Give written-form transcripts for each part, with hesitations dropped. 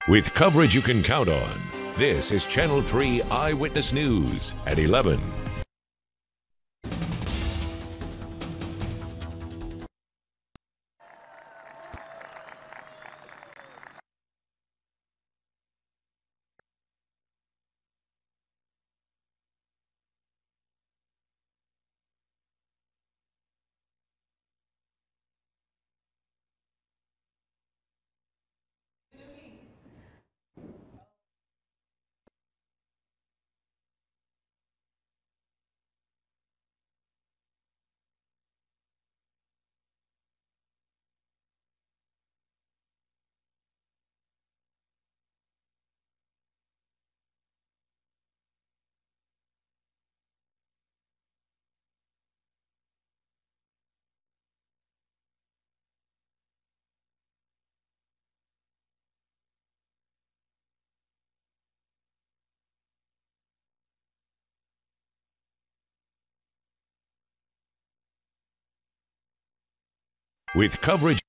With coverage you can count on, this is Channel 3 Eyewitness News at 11. With coverage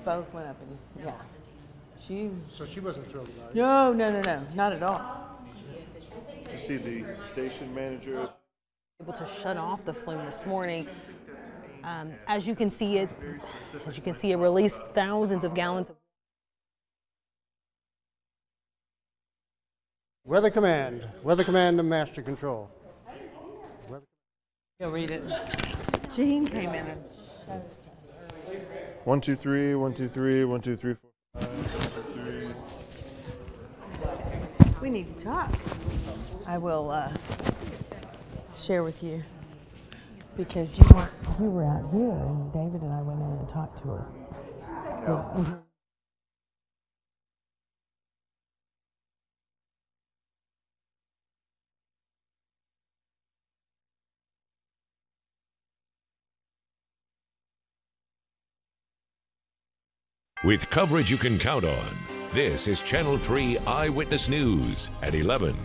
both went up and yeah. So she wasn't thrilled about it? No, not at all. Did you see the station manager? Able to shut off the flume this morning. As you can see, it released thousands of gallons of Weather Command and Master Control. You'll read it. Jean came in and 1, 2, 3, 1, 2, 3, 1, 2, 3, 4, 5, 1, 2, 3. we need to talk. I will share with you because you were out here and David and I went in and talked to her. with coverage you can count on, this is Channel 3 Eyewitness News at 11.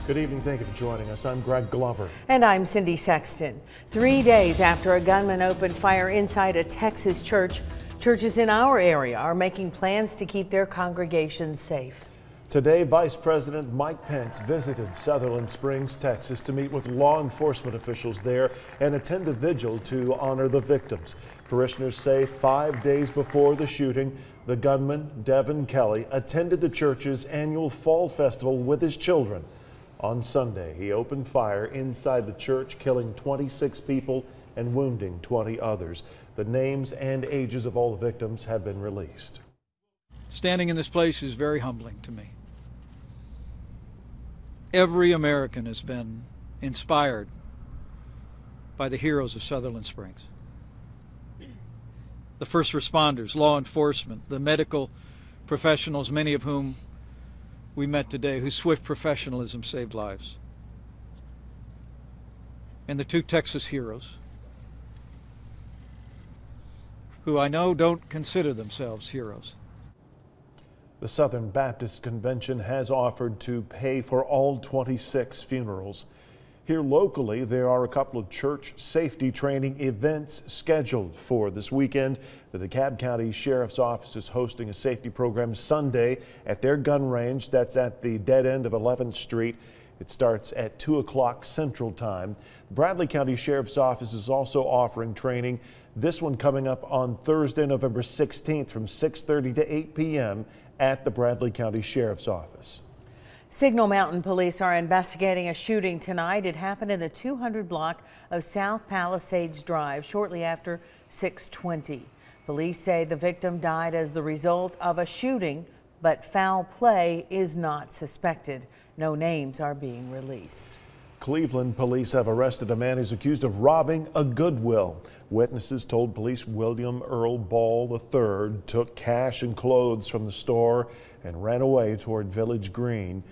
Good evening. Thank you for joining us. I'm Greg Glover. And I'm Cindy Sexton. 3 days after a gunman opened fire inside a Texas church, churches in our area are making plans to keep their congregations safe. Today, Vice President Mike Pence visited Sutherland Springs, Texas to meet with law enforcement officials there and attend a vigil to honor the victims. Parishioners say 5 days before the shooting, the gunman, Devin Kelly, attended the church's annual fall festival with his children. On Sunday, he opened fire inside the church, killing 26 people and wounding 20 others. The names and ages of all the victims have been released. Standing in this place is very humbling to me. Every American has been inspired by the heroes of Sutherland Springs. The first responders, law enforcement, the medical professionals, many of whom we met today, whose swift professionalism saved lives. And the two Texas heroes, who I know don't consider themselves heroes. The Southern Baptist Convention has offered to pay for all 26 funerals. Here locally, there are a couple of church safety training events scheduled for this weekend. The DeKalb County Sheriff's Office is hosting a safety program Sunday at their gun range. That's at the dead end of 11th Street. It starts at 2 o'clock Central Time. The Bradley County Sheriff's Office is also offering training. This one coming up on Thursday, November 16th from 6:30 to 8 p.m. at the Bradley County Sheriff's Office. Signal Mountain Police are investigating a shooting tonight. It happened in the 200 block of South Palisades Drive shortly after 6:20. Police say the victim died as the result of a shooting, but foul play is not suspected. No names are being released. Cleveland police have arrested a man who's accused of robbing a Goodwill. Witnesses told police William Earl Ball III took cash and clothes from the store and ran away toward Village Green.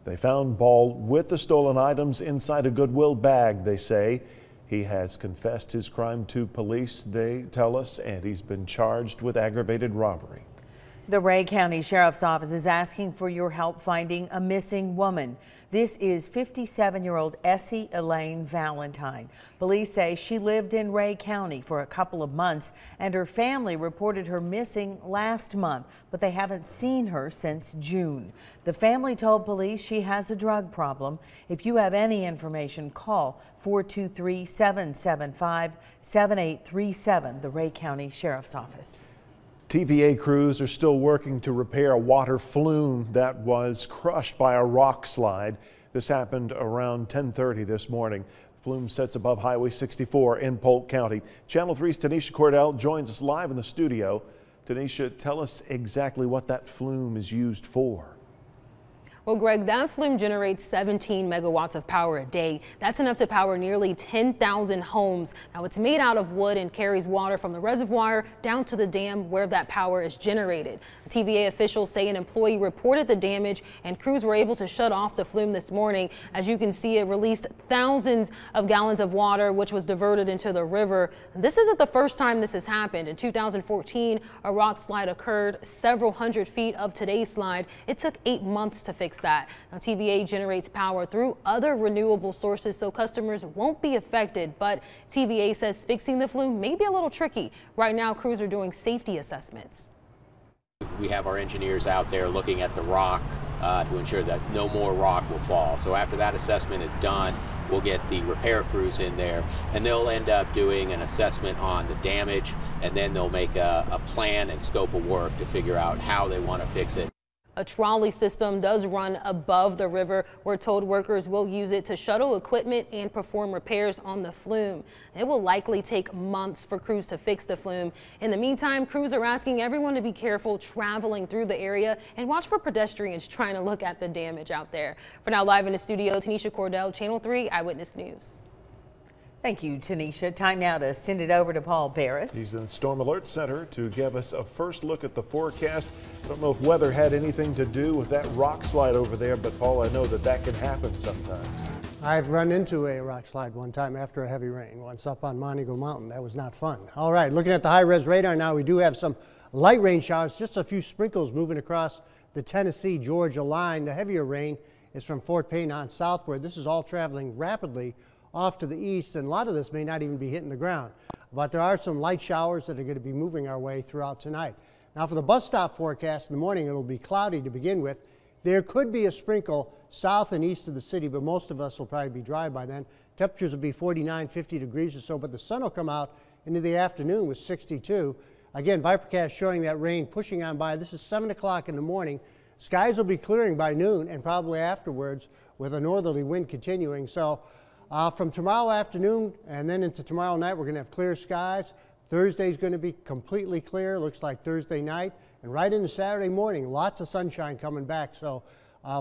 They found Ball with the stolen items inside a Goodwill bag, they say. He has confessed his crime to police, they tell us, and he's been charged with aggravated robbery. The Ray County Sheriff's Office is asking for your help finding a missing woman. This is 57-year-old Essie Elaine Valentine. Police say she lived in Ray County for a couple of months, and her family reported her missing last month, but they haven't seen her since June. The family told police she has a drug problem. If you have any information, call 423-775-7837, the Ray County Sheriff's Office. TVA crews are still working to repair a water flume that was crushed by a rock slide. This happened around 10:30 this morning. The flume sits above Highway 64 in Polk County. Channel 3's Tanisha Cordell joins us live in the studio. Tanisha, tell us exactly what that flume is used for. Well, Greg, that flume generates 17 megawatts of power a day. That's enough to power nearly 10,000 homes. Now, it's made out of wood and carries water from the reservoir down to the dam where that power is generated. TVA officials say an employee reported the damage and crews were able to shut off the flume this morning. As you can see, it released thousands of gallons of water, which was diverted into the river. This isn't the first time this has happened. In 2014, a rock slide occurred several hundred feet of today's slide. It took 8 months to fix that. Now, TVA generates power through other renewable sources, so customers won't be affected, but TVA says fixing the flume may be a little tricky. Right now, crews are doing safety assessments. We have our engineers out there looking at the rock to ensure that no more rock will fall. So after that assessment is done, we'll get the repair crews in there, and they'll end up doing an assessment on the damage, and then they'll make a plan and scope of work to figure out how they want to fix it. A trolley system does run above the river. We're told workers will use it to shuttle equipment and perform repairs on the flume. It will likely take months for crews to fix the flume. In the meantime, crews are asking everyone to be careful traveling through the area and watch for pedestrians trying to look at the damage out there. For now, live in the studio, Tanisha Cordell, Channel 3 Eyewitness News. Thank you, Tanisha. Time now to send it over to Paul Barris. He's in the Storm Alert Center to give us a first look at the forecast. I don't know if weather had anything to do with that rock slide over there, but Paul, I know that that can happen sometimes. I've run into a rock slide one time after a heavy rain, once up on Montego Mountain. That was not fun. All right, looking at the high-res radar now, we do have some light rain showers, just a few sprinkles moving across the Tennessee-Georgia line. The heavier rain is from Fort Payne on southward. This is all traveling rapidly off to the east, and a lot of this may not even be hitting the ground. But there are some light showers that are going to be moving our way throughout tonight. Now for the bus stop forecast in the morning, it'll be cloudy to begin with. There could be a sprinkle south and east of the city, but most of us will probably be dry by then. Temperatures will be 49, 50 degrees or so, but the sun will come out into the afternoon with 62. Again, Vipercast showing that rain pushing on by. This is 7 o'clock in the morning. Skies will be clearing by noon and probably afterwards with a northerly wind continuing. So From tomorrow afternoon and then into tomorrow night, we're going to have clear skies. Thursday is going to be completely clear. Looks like Thursday night. And right into Saturday morning, lots of sunshine coming back. So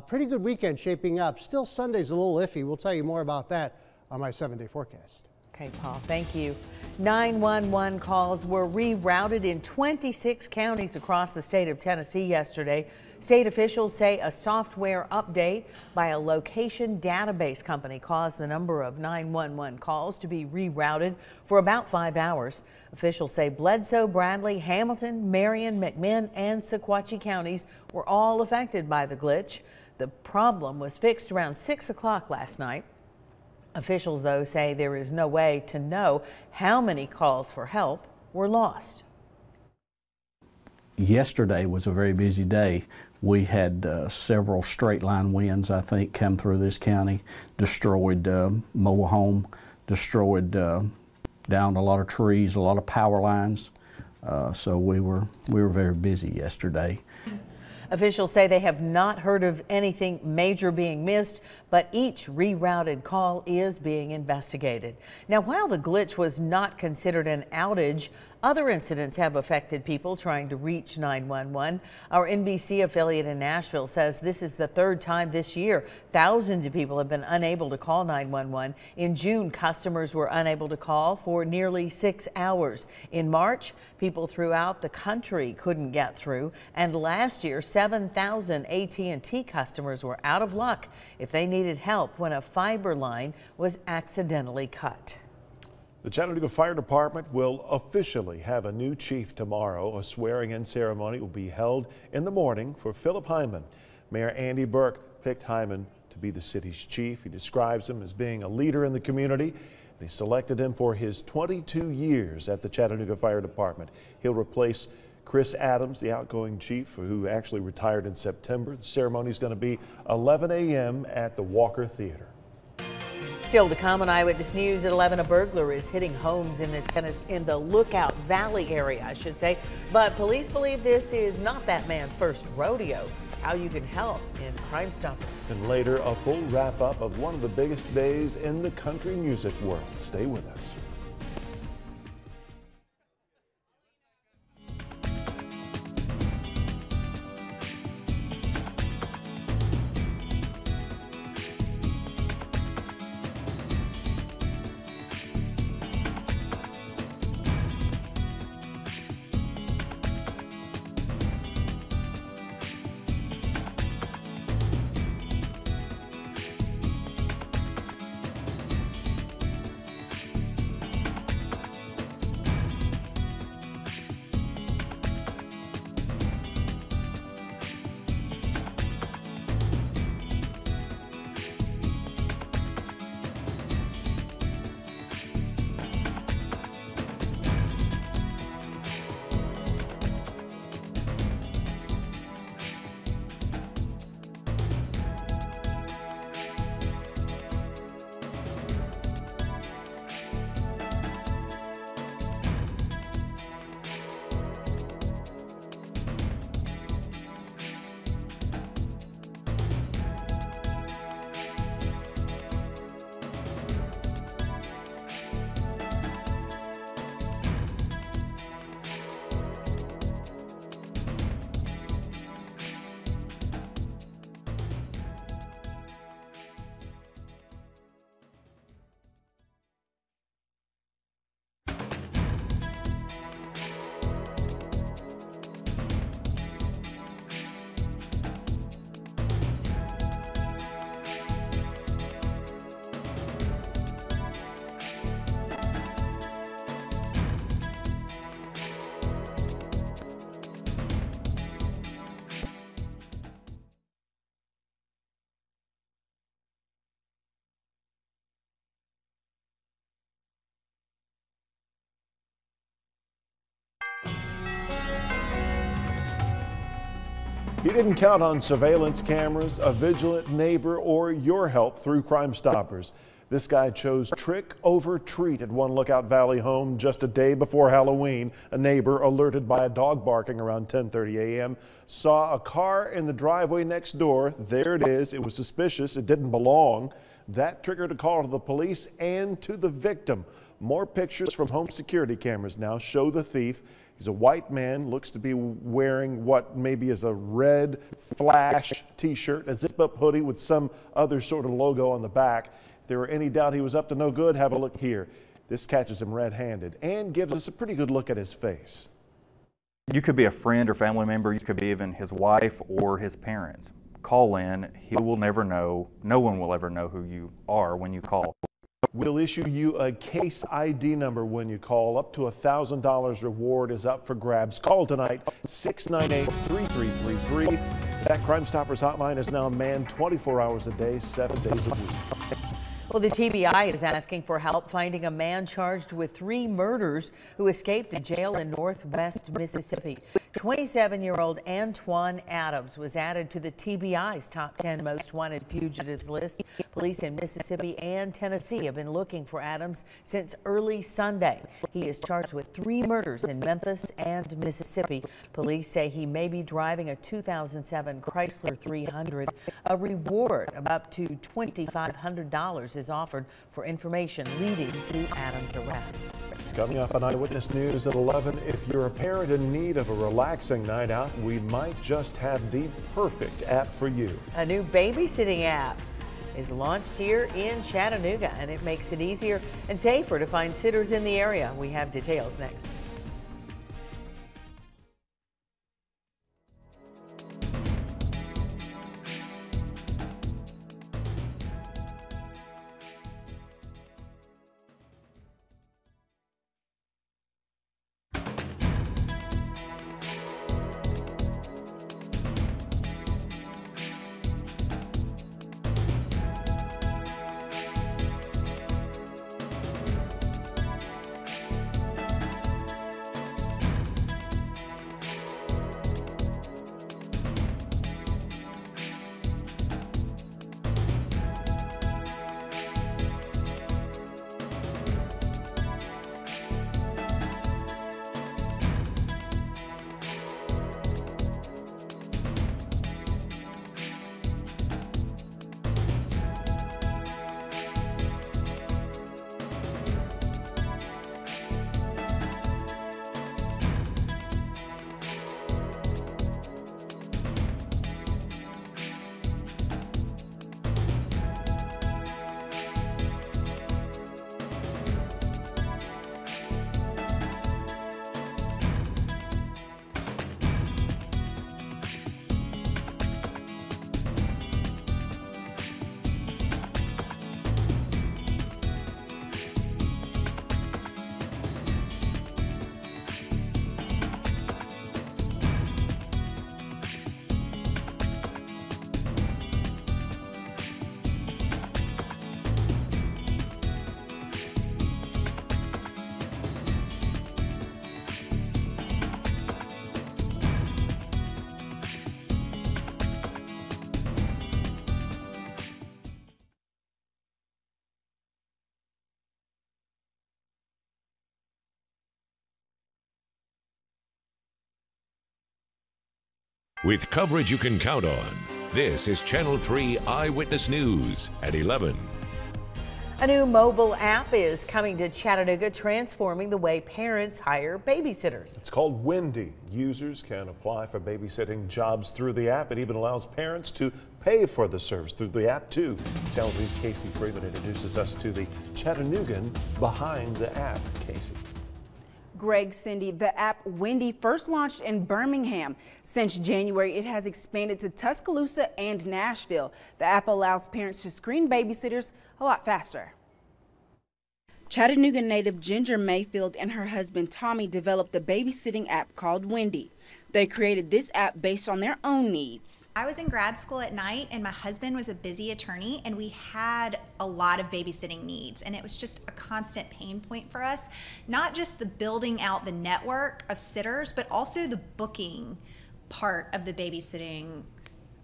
pretty good weekend shaping up. Still, Sunday's a little iffy. We'll tell you more about that on my 7-day forecast. Okay, Paul, thank you. 911 calls were rerouted in 26 counties across the state of Tennessee yesterday. State officials say a software update by a location database company caused the number of 911 calls to be rerouted for about 5 hours. Officials say Bledsoe, Bradley, Hamilton, Marion, McMinn, and Sequatchie counties were all affected by the glitch. The problem was fixed around 6 o'clock last night. Officials, though, say there is no way to know how many calls for help were lost. Yesterday was a very busy day. We had several straight line winds, I think, come through this county, destroyed mobile home, destroyed down a lot of trees, a lot of power lines. So we were very busy yesterday. Officials say they have not heard of anything major being missed, but each rerouted call is being investigated. Now, while the glitch was not considered an outage, other incidents have affected people trying to reach 911. Our NBC affiliate in Nashville says this is the third time this year thousands of people have been unable to call 911. In June, customers were unable to call for nearly 6 hours. In March, people throughout the country couldn't get through. And last year, 7,000 AT&T customers were out of luck if they needed help when a fiber line was accidentally cut. The Chattanooga Fire Department will officially have a new chief tomorrow. A swearing-in ceremony will be held in the morning for Philip Hyman. Mayor Andy Burke picked Hyman to be the city's chief. He describes him as being a leader in the community, and he selected him for his 22 years at the Chattanooga Fire Department. He'll replace Chris Adams, the outgoing chief, who actually retired in September. The ceremony is going to be 11 a.m. at the Walker Theater. Still to come on Eyewitness News at 11, a burglar is hitting homes in the Lookout Valley area, I should say. But police believe this is not that man's first rodeo. How you can help in Crime Stoppers. Then later, a full wrap-up of one of the biggest days in the country music world. Stay with us. He didn't count on surveillance cameras, a vigilant neighbor, or your help through Crime Stoppers. This guy chose trick over treat at one Lookout Valley home just a day before Halloween. A neighbor, alerted by a dog barking around 10:30 a.m., saw a car in the driveway next door. There it is. It was suspicious. It didn't belong. That triggered a call to the police and to the victim. More pictures from home security cameras now show the thief. He's a white man, looks to be wearing what maybe is a red Flash t-shirt, a zip-up hoodie with some other sort of logo on the back. If there were any doubt he was up to no good, have a look here. This catches him red-handed and gives us a pretty good look at his face. You could be a friend or family member, you could be even his wife or his parents. Call in, he will never know, no one will ever know who you are when you call. We'll issue you a case ID number when you call. Up to $1,000 reward is up for grabs. Call tonight, 698-3333. That Crime Stoppers hotline is now manned 24 hours a day, 7 days a week. Well, the TBI is asking for help finding a man charged with 3 murders who escaped a jail in Northwest Mississippi. 27-year-old Antoine Adams was added to the TBI's top 10 most wanted fugitives list. Police in Mississippi and Tennessee have been looking for Adams since early Sunday. He is charged with 3 murders in Memphis and Mississippi. Police say he may be driving a 2007 Chrysler 300. A reward of up to $2,500 is offered for information leading to Adams' arrest. Coming up on Eyewitness News at 11, if you're a parent in need of a relaxing night out, we might just have the perfect app for you. A new babysitting app is launched here in Chattanooga, and it makes it easier and safer to find sitters in the area. We have details next. With coverage you can count on, this is Channel 3 Eyewitness News at 11. A new mobile app is coming to Chattanooga, transforming the way parents hire babysitters. It's called Wendy. Users can apply for babysitting jobs through the app. It even allows parents to pay for the service through the app, too. Channel 3's Casey Freeman introduces us to the Chattanoogan behind the app. Casey. Greg, Cindy, the app Wendy first launched in Birmingham. Since January, it has expanded to Tuscaloosa and Nashville. The app allows parents to screen babysitters a lot faster. Chattanooga native Ginger Mayfield and her husband Tommy developed a babysitting app called Wendy. They created this app based on their own needs. I was in grad school at night and my husband was a busy attorney and we had a lot of babysitting needs, and it was just a constant pain point for us. Not just the building out the network of sitters, but also the booking part of the babysitting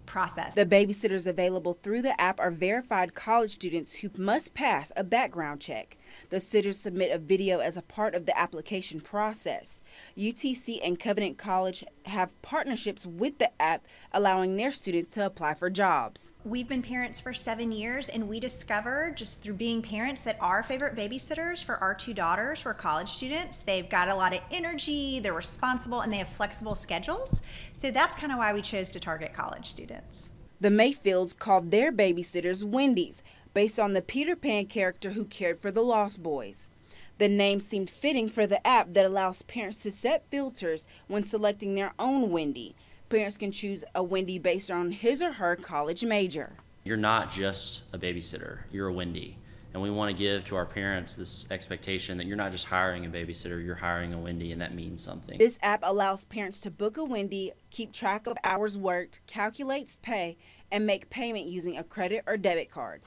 process. The babysitters available through the app are verified college students who must pass a background check. The sitters submit a video as a part of the application process. UTC and Covenant College have partnerships with the app, allowing their students to apply for jobs. We've been parents for 7 years, and we discovered just through being parents that our favorite babysitters for our 2 daughters were college students. They've got a lot of energy, they're responsible, and they have flexible schedules. So that's kind of why we chose to target college students. The Mayfields called their babysitters Wendy's, based on the Peter Pan character who cared for the Lost Boys. The name seemed fitting for the app that allows parents to set filters when selecting their own Wendy. Parents can choose a Wendy based on his or her college major. You're not just a babysitter, you're a Wendy. And we want to give to our parents this expectation that you're not just hiring a babysitter, you're hiring a Wendy, and that means something. This app allows parents to book a Wendy, keep track of hours worked, calculates pay, and make payment using a credit or debit card.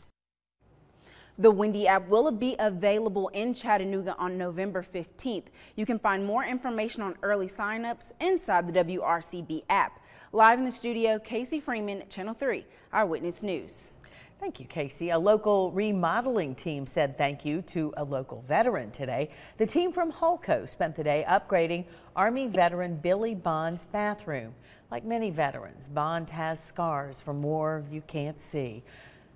The Wendy app will be available in Chattanooga on November 15th. You can find more information on early signups inside the WRCB app. Live in the studio, Casey Freeman, Channel 3 Eyewitness News. Thank you, Casey. A local remodeling team said thank you to a local veteran today. The team from Hulco spent the day upgrading Army veteran Billy Bond's bathroom. Like many veterans, Bond has scars from war you can't see.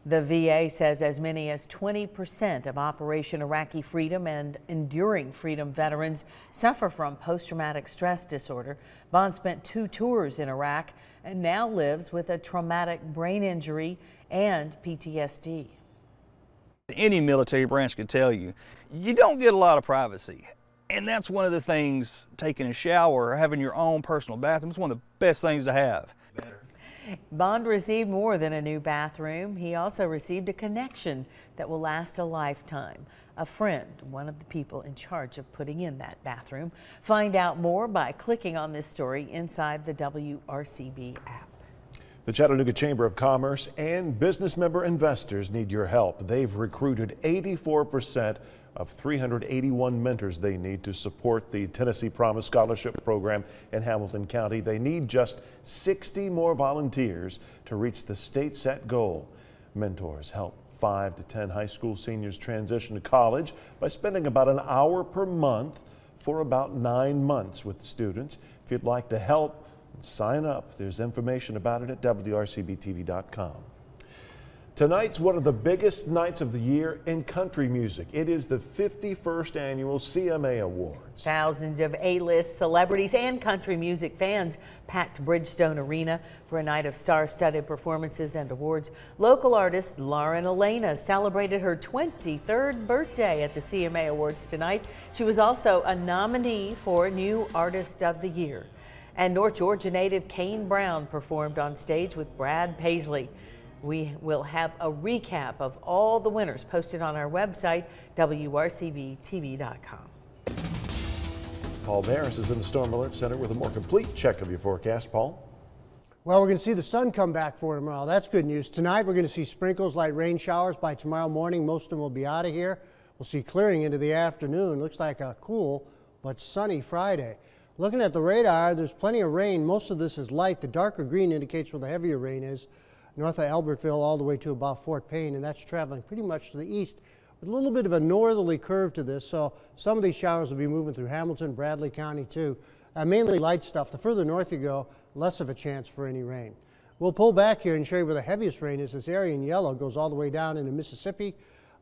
The VA says as many as 20% of Operation Iraqi Freedom and Enduring Freedom veterans suffer from post-traumatic stress disorder. Bond spent 2 tours in Iraq and now lives with a traumatic brain injury and PTSD. Any military branch could tell you, you don't get a lot of privacy. And that's one of the things, taking a shower or having your own personal bathroom is one of the best things to have. Bond received more than a new bathroom. He also received a connection that will last a lifetime. A friend, one of the people in charge of putting in that bathroom. Find out more by clicking on this story inside the WRCB app. The Chattanooga Chamber of Commerce and business member investors need your help. They've recruited 84% of 381 mentors they need to support the Tennessee Promise Scholarship Program in Hamilton County. They need just 60 more volunteers to reach the state set goal. Mentors help 5 to 10 high school seniors transition to college by spending about an hour per month for about 9 months with students. If you'd like to help, sign up. There's information about it at WRCBTV.com. Tonight's one of the biggest nights of the year in country music. It is the 51st annual CMA Awards. Thousands of A-list celebrities and country music fans packed Bridgestone Arena for a night of star-studded performances and awards. Local artist Lauren Elena celebrated her 23rd birthday at the CMA Awards tonight. She was also a nominee for New Artist of the Year. And North Georgia native Kane Brown performed on stage with Brad Paisley. We will have a recap of all the winners posted on our website, WRCBTV.com. Paul Maris is in the Storm Alert Center with a more complete check of your forecast. Paul? Well, we're going to see the sun come back for tomorrow. That's good news. Tonight, we're going to see sprinkles, light rain showers. By tomorrow morning, most of them will be out of here. We'll see clearing into the afternoon. Looks like a cool but sunny Friday. Looking at the radar, there's plenty of rain. Most of this is light. The darker green indicates where the heavier rain is, north of Albertville all the way to about Fort Payne, and that's traveling pretty much to the east with a little bit of a northerly curve to this. So some of these showers will be moving through Hamilton, Bradley County too. Mainly light stuff. The further north you go, less of a chance for any rain. We'll pull back here and show you where the heaviest rain is. This area in yellow goes all the way down into Mississippi,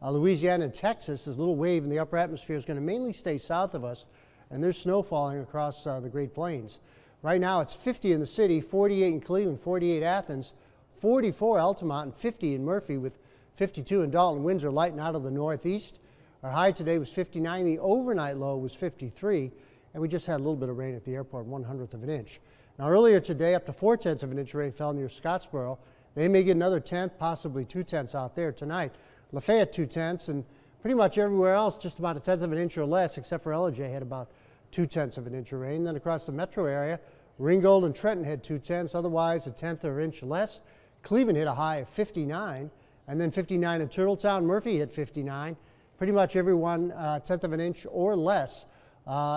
Louisiana, and Texas. This little wave in the upper atmosphere is going to mainly stay south of us, and there's snow falling across the Great Plains. Right now it's 50 in the city, 48 in Cleveland, 48 Athens, 44 Altamont, and 50 in Murphy, with 52 in Dalton. Winds are lighting out of the northeast. Our high today was 59. The overnight low was 53, and we just had a little bit of rain at the airport, 1/100 of an inch. Now earlier today, up to 4/10 of an inch of rain fell near Scottsboro. They may get another 1/10, possibly 2/10 out there tonight. Lafayette 2/10, and pretty much everywhere else just about 1/10 of an inch or less, except for Ellijay had about 2/10 of an inch of rain. Then across the metro area, Ringgold and Trenton had 2/10, otherwise 1/10 of an inch or less. Cleveland hit a high of 59, and then 59 in Turtletown. Murphy hit 59. Pretty much everyone 1/10 of an inch or less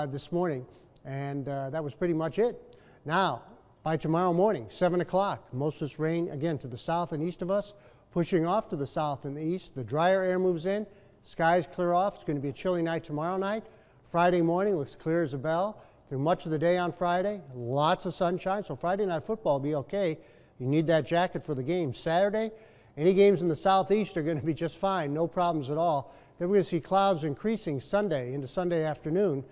this morning, and that was pretty much it. Now, by tomorrow morning, 7 o'clock, most of this rain, again, to the south and east of us, pushing off to the south and the east. The drier air moves in, Skies clear off. It's going to be a chilly night tomorrow night. Friday morning looks clear as a bell. Through much of the day on Friday, lots of sunshine, so Friday night football will be okay. You need that jacket for the game. Saturday, any games in the southeast are going to be just fine, no problems at all. Then we're going to see clouds increasing Sunday into Sunday afternoon.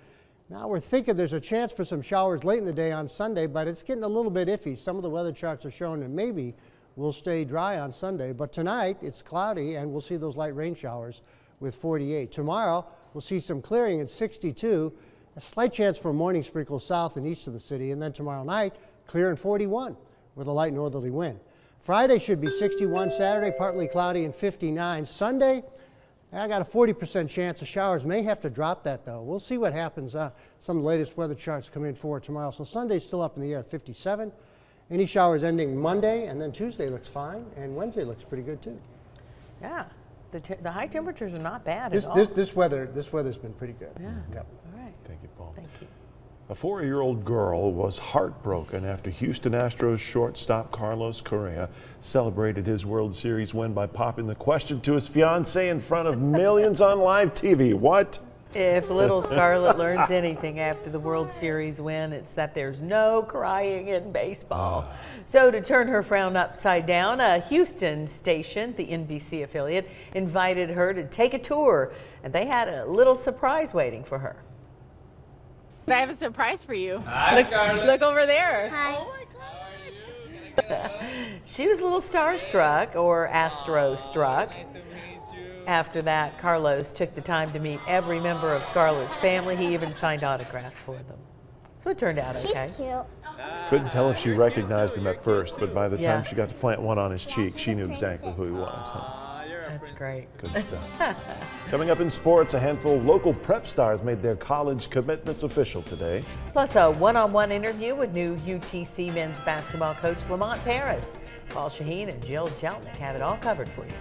Now we're thinking there's a chance for some showers late in the day on Sunday, but it's getting a little bit iffy. Some of the weather charts are showing that maybe we'll stay dry on Sunday, but tonight it's cloudy and we'll see those light rain showers with 48. Tomorrow we'll see some clearing at 62. A slight chance for morning sprinkles south and east of the city, and then tomorrow night, clear and 41 with a light northerly wind. Friday should be 61, Saturday partly cloudy and 59. Sunday, I got a 40% chance of showers. May have to drop that though. We'll see what happens. Some of the latest weather charts come in for tomorrow. So Sunday's still up in the air at 57. Any showers ending Monday, and then Tuesday looks fine, and Wednesday looks pretty good too. Yeah, the high temperatures are not bad at all. This weather's been pretty good. Yeah. Yep. All right. Thank you, Paul. Thank you. A 4-year-old girl was heartbroken after Houston Astros shortstop Carlos Correa celebrated his World Series win by popping the question to his fiancée in front of millions on live TV. What? If little Scarlett learns anything after the World Series win, it's that there's no crying in baseball. So to turn her frown upside down, a Houston station, the NBC affiliate, invited her to take a tour, and they had a little surprise waiting for her. I have a surprise for you. Hi, Scarlett. Look over there. Hi. Oh my God. She was a little starstruck, or astro-struck. After that, Carlos took the time to meet every member of Scarlett's family. He even signed autographs for them. So it turned out okay. He's cute. Couldn't tell if she recognized him at first, but by the time she got to plant one on his cheek, she knew exactly who he was. That's great. Good stuff. Coming up in sports, a handful of local prep stars made their college commitments official today. Plus a one-on-one interview with new UTC men's basketball coach Lamont Paris. Paul Shaheen and Jill Jeltnick have it all covered for you.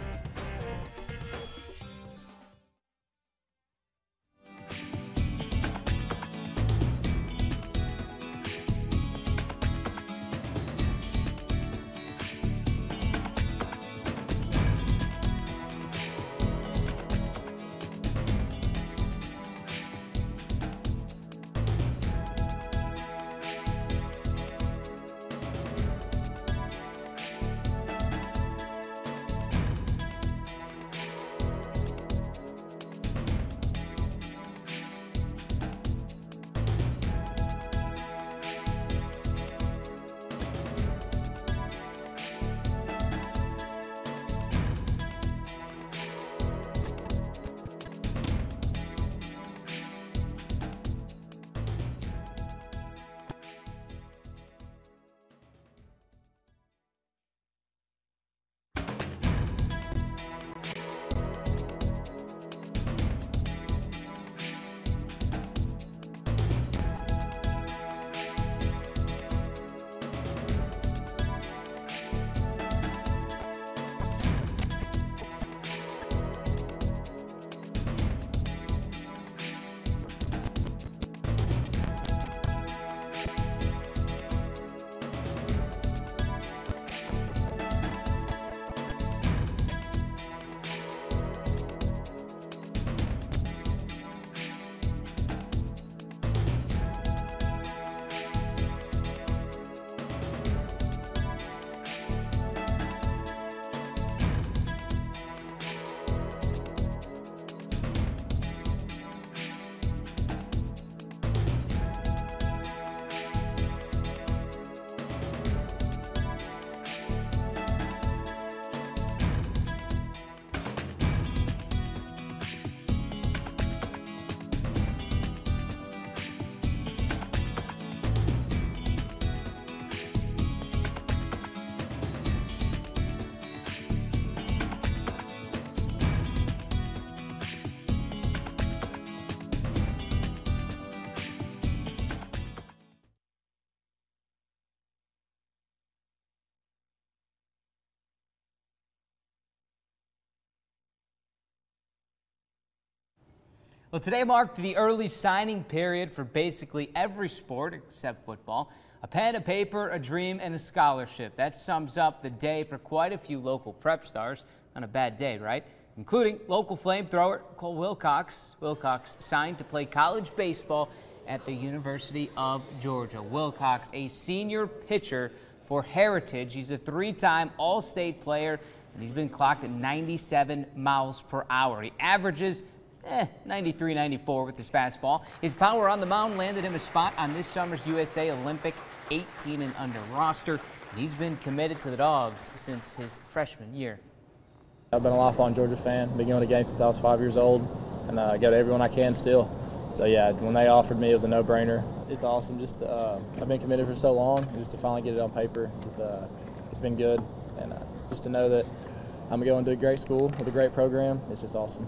Well, today marked the early signing period for basically every sport except football. A pen, a paper, a dream, and a scholarship. That sums up the day for quite a few local prep stars. On a bad day, right? including local flamethrower Cole Wilcox. Wilcox signed to play college baseball at the University of Georgia. Wilcox, a senior pitcher for Heritage. He's a 3-time All-State player, and he's been clocked at 97 miles per hour. He averages 93, 94 with his fastball. His power on the mound landed him a spot on this summer's USA Olympic 18 and under roster. He's been committed to the Dogs since his freshman year. I've been a lifelong Georgia fan, been going to games since I was 5 years old, and I go to everyone I can still. So yeah, when they offered me, it was a no-brainer. It's awesome. Just I've been committed for so long, and just to finally get it on paper, it's been good. And just to know that I'm going to a great school with a great program, it's just awesome.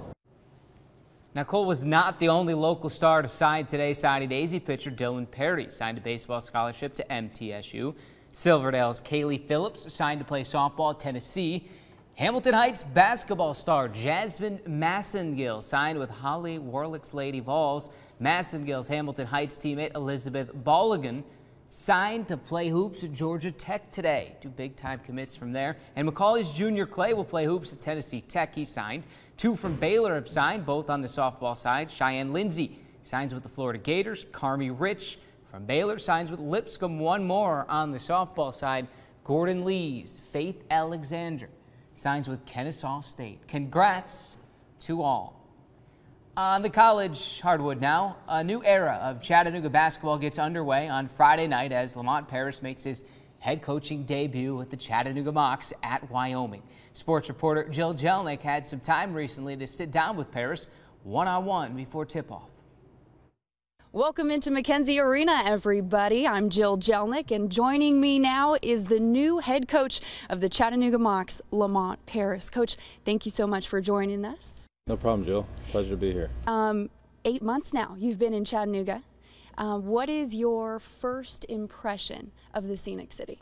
Now, Cole was not the only local star to sign today. Signing Daisy pitcher Dylan Perry signed a baseball scholarship to MTSU. Silverdale's Kaylee Phillips signed to play softball at Tennessee. Hamilton Heights basketball star Jasmine Massengill signed with Holly Warlick's Lady Vols. Massengill's Hamilton Heights teammate Elizabeth Bolligan signed to play hoops at Georgia Tech today. 2 big-time commits from there. And Macaulay's Junior Clay will play hoops at Tennessee Tech. He signed. 2 from Baylor have signed, both on the softball side. Cheyenne Lindsey signs with the Florida Gators. Carmi Rich from Baylor signs with Lipscomb. 1 more on the softball side. Gordon Lees, Faith Alexander signs with Kennesaw State. Congrats to all. On the college hardwood now, a new era of Chattanooga basketball gets underway on Friday night as Lamont Paris makes his head coaching debut with the Chattanooga Mocs at Wyoming. Sports reporter Jill Jelnick had some time recently to sit down with Paris one-on-one before tip-off. Welcome into McKenzie Arena, everybody. I'm Jill Jelnick, and joining me now is the new head coach of the Chattanooga Mocs, Lamont Paris. Coach, thank you so much for joining us. No problem, Jill. Pleasure to be here. 8 months now you've been in Chattanooga. What is your first impression of the scenic city?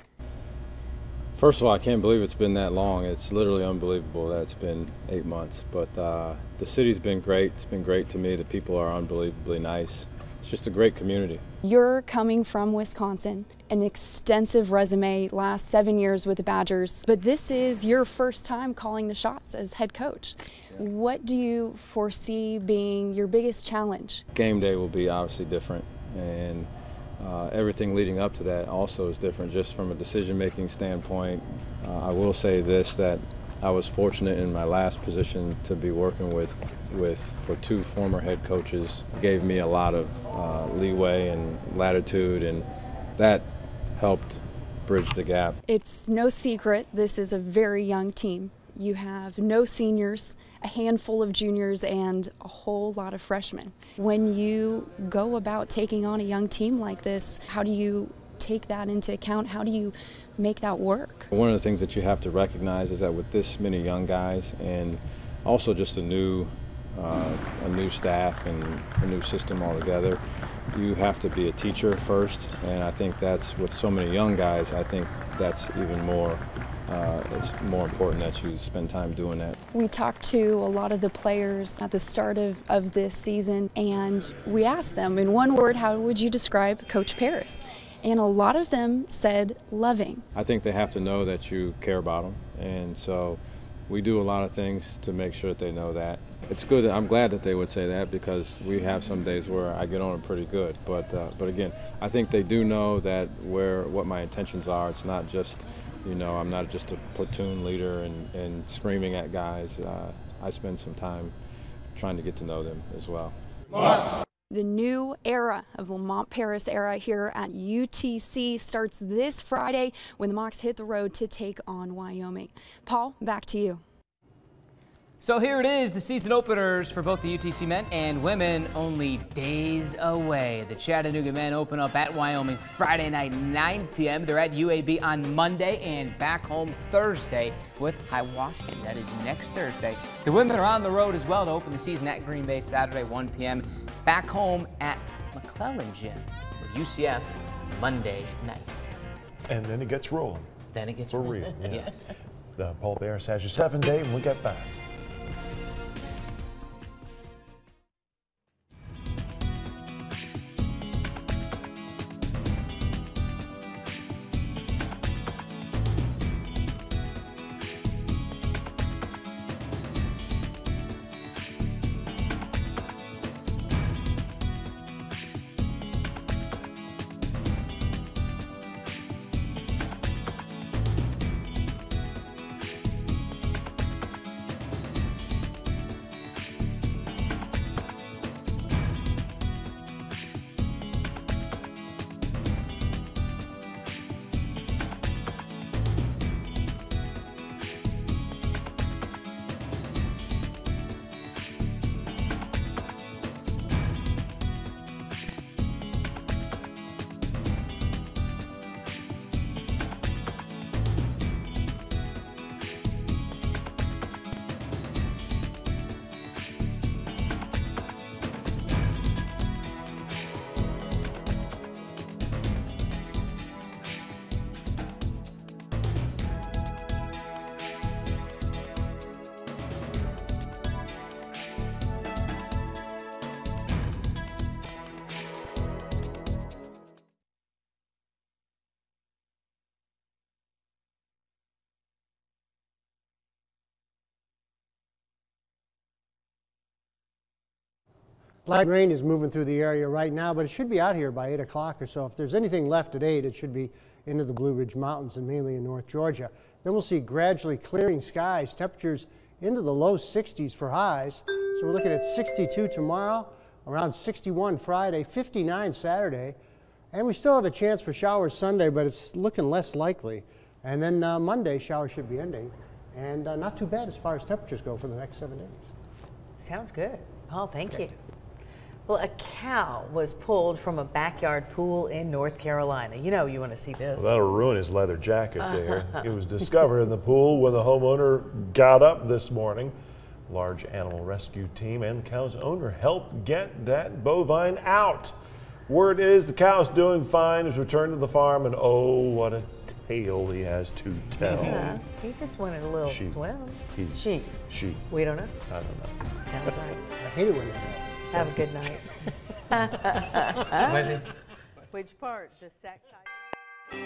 First of all, I can't believe it's been that long. It's literally unbelievable that it's been 8 months. But the city's been great. It's been great to me. The people are unbelievably nice. It's just a great community. You're coming from Wisconsin, an extensive resume, last 7 years with the Badgers, but this is your first time calling the shots as head coach. Yeah. What do you foresee being your biggest challenge? Game day will be obviously different, and everything leading up to that also is different just from a decision-making standpoint. I will say this, that I was fortunate in my last position to be working for 2 former head coaches. It gave me a lot of leeway and latitude, and that helped bridge the gap. It's no secret this is a very young team. You have no seniors, a handful of juniors, and a whole lot of freshmen. When you go about taking on a young team like this, how do you take that into account? How do you make that work? One of the things that you have to recognize is that with this many young guys and also just a new staff and a new system altogether, you have to be a teacher first, and I think that's, with so many young guys, I think that's even more, it's more important that you spend time doing that. We talked to a lot of the players at the start of this season, and we asked them, in one word, how would you describe Coach Paris? And a lot of them said loving. I think they have to know that you care about them, and so we do a lot of things to make sure that they know that. It's good. I'm glad that they would say that, because we have some days where I get on them pretty good. But again, I think they do know that what my intentions are. It's not just, I'm not just a platoon leader and screaming at guys. I spend some time trying to get to know them as well. The new era of Lamont Paris era here at UTC starts this Friday when the Mocs hit the road to take on Wyoming. Paul, back to you. So here it is, the season openers for both the UTC men and women only days away. The Chattanooga men open up at Wyoming Friday night, 9 p.m. They're at UAB on Monday and back home Thursday with Hiwassee. That is next Thursday. The women are on the road as well to open the season at Green Bay Saturday, 1 p.m. Back home at McClellan Gym with UCF Monday night. And then it gets rolling. Then it gets for rolling. real. Yeah. Yes. Paul Barris has your 7-day when we get back. Light rain is moving through the area right now, but it should be out here by 8 o'clock or so. If there's anything left at 8, it should be into the Blue Ridge Mountains and mainly in North Georgia. Then we'll see gradually clearing skies, temperatures into the low 60s for highs. So we're looking at 62 tomorrow, around 61 Friday, 59 Saturday. And we still have a chance for showers Sunday, but it's looking less likely. And then Monday, showers should be ending. And not too bad as far as temperatures go for the next 7 days. Sounds good. Paul, thank you. Well, a cow was pulled from a backyard pool in North Carolina. You know you want to see this. Well, that'll ruin his leather jacket there. It was discovered in the pool when the homeowner got up this morning. Large animal rescue team and the cow's owner helped get that bovine out. Word is the cow's doing fine, is returned to the farm, and oh, what a tale he has to tell. Yeah, he just wanted a little swim. Sheep. Sheep. We don't know. I don't know. Sounds right. I hate it when that happens. Have a good night. Which part? The sex side?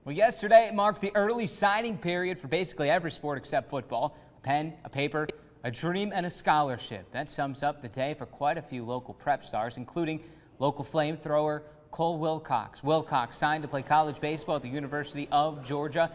Well, yesterday marked the early signing period for basically every sport except football. A pen, a paper, a dream, and a scholarship. That sums up the day for quite a few local prep stars, including local flamethrower Cole Wilcox. Wilcox signed to play college baseball at the University of Georgia.